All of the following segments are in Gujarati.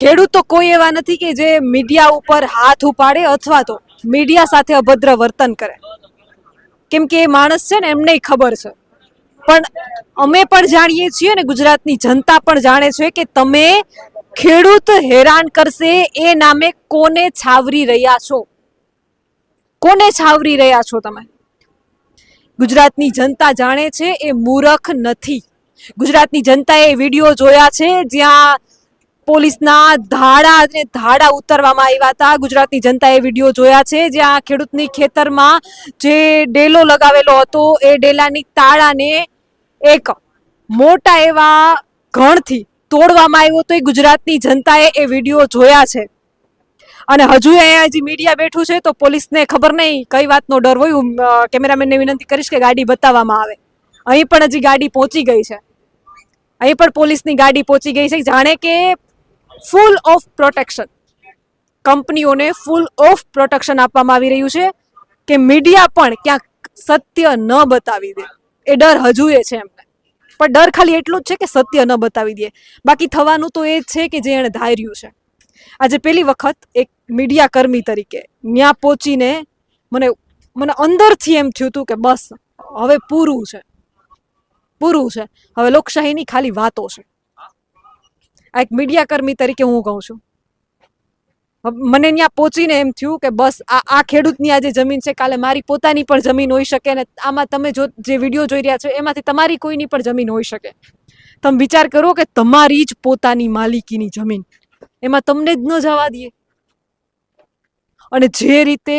ખેડૂતો કોઈ એવા નથી કે જે મીડિયા ઉપર હાથ ઉપાડે અથવા તો મીડિયા સાથે અભદ્ર વર્તન કરે, કેમ કે એ માણસ છે ને એમને ખબર છે. પણ અમે પણ જાણીએ છીએ ને ગુજરાતની જનતા પણ જાણે છે કે તમે ખેડૂત હેરાન કરશે એ નામે કોને છાવરી રહ્યા છો, કોને છાવરી રહ્યા છો તમે. ગુજરાતની જનતા જાણે છે એ મૂરખ નથી. ગુજરાતની જનતાએ વિડીયો જોયા છે જ્યાં પોલીસના ધાડા ઉતરવામાં આવ્યા હતા. ગુજરાતની જનતાએ વિડીયો જોયા છે જ્યાં ખેડૂતની ખેતરમાં જે ડેલો લગાવેલો હતો એ ડેલાની તાળાને એક મોટા એવા ઘણથી તોડવામાં આવ્યો હતો. એ ગુજરાતની જનતાએ એ વિડીયો જોયા છે. અને હજુ અહીંયા હજી મીડિયા બેઠું છે તો પોલીસને ખબર નહીં કઈ વાતનો ડર હોય. હું કેમેરામેનને વિનંતી કરીશ કે ગાડી બતાવવામાં આવે. અહીં પણ હજી ગાડી પહોંચી ગઈ છે, અહીં પણ પોલીસની ગાડી પહોંચી ગઈ છે. જાણે કે ફૂલ ઓફ પ્રોટેક્શન, કંપનીઓને ફૂલ ઓફ પ્રોટેક્શન આપવામાં આવી રહ્યું છે કે મીડિયા પણ ક્યાંક સત્ય ન બતાવી દે. એ ડર હજુ એ છે એમને, પણ ડર ખાલી એટલું જ છે કે સત્ય ન બતાવી દે. બાકી થવાનું તો એ જ છે કે જે એણે ધાર્યું છે. આજે પહેલી વખત એક મીડિયા કર્મી તરીકે ત્યાં પહોંચીને મને અંદરથી એમ થયું હતું કે બસ હવે પૂરું છે, હવે લોકશાહીની ખાલી વાતો છે. આ એક મીડિયા કર્મી તરીકે હું કહું છું. મને ત્યાં પહોંચીને એમ થયું કે બસ આ ખેડૂતની આ જે જમીન છે કાલે મારી પોતાની પણ જમીન હોઈ શકે ને આમાં તમે જે વિડીયો જોઈ રહ્યા છો એમાંથી તમારી કોઈની પણ જમીન હોઈ શકે. તમે વિચાર કરો કે તમારી જ પોતાની માલિકીની જમીન, એમાં તમને જ ન જવા દે. અને જે રીતે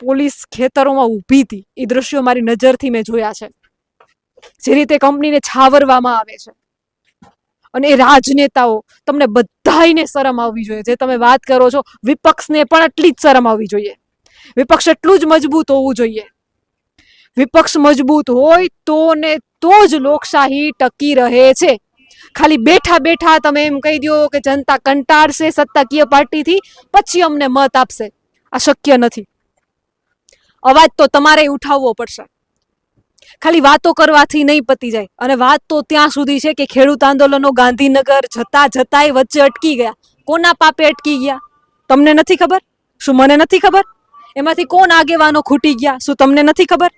પોલીસ ખેતરોમાં ઊભી હતી એ દ્રશ્યો મારી નજરથી મેં જોયા છે. જે રીતે કંપનીને છાવરવામાં આવે છે. અને એ રાજનેતાઓ, તમને બધાયને શરમ આવવી જોઈએ. જે તમે વાત કરો છો વિપક્ષને પણ એટલી જ શરમ આવવી જોઈએ. વિપક્ષ એટલું જ મજબૂત હોવું જોઈએ. વિપક્ષ મજબૂત હોય તો જ લોકશાહી ટકી રહે છે. ખાલી બેઠા બેઠા તમે એમ કહી દો કે જનતા કંટાળશે સત્તાકીય પાર્ટીથી પછી અમને મત આપશે, આ શક્ય નથી. અવાજ તો તમારે ઉઠાવવો પડશે. ખાલી વાતો કરવાથી નહીં પતી જાય. અને વાત તો ત્યાં સુધી છે કે ખેડૂત આંદોલનો ગાંધીનગર જતાંય વચ્ચે અટકી ગયા. કોના પાપે અટકી ગયા તમને નથી ખબર? શું મને નથી ખબર? એમાંથી કોણ આગેવાનો ખૂટી ગયા શું તમને નથી ખબર?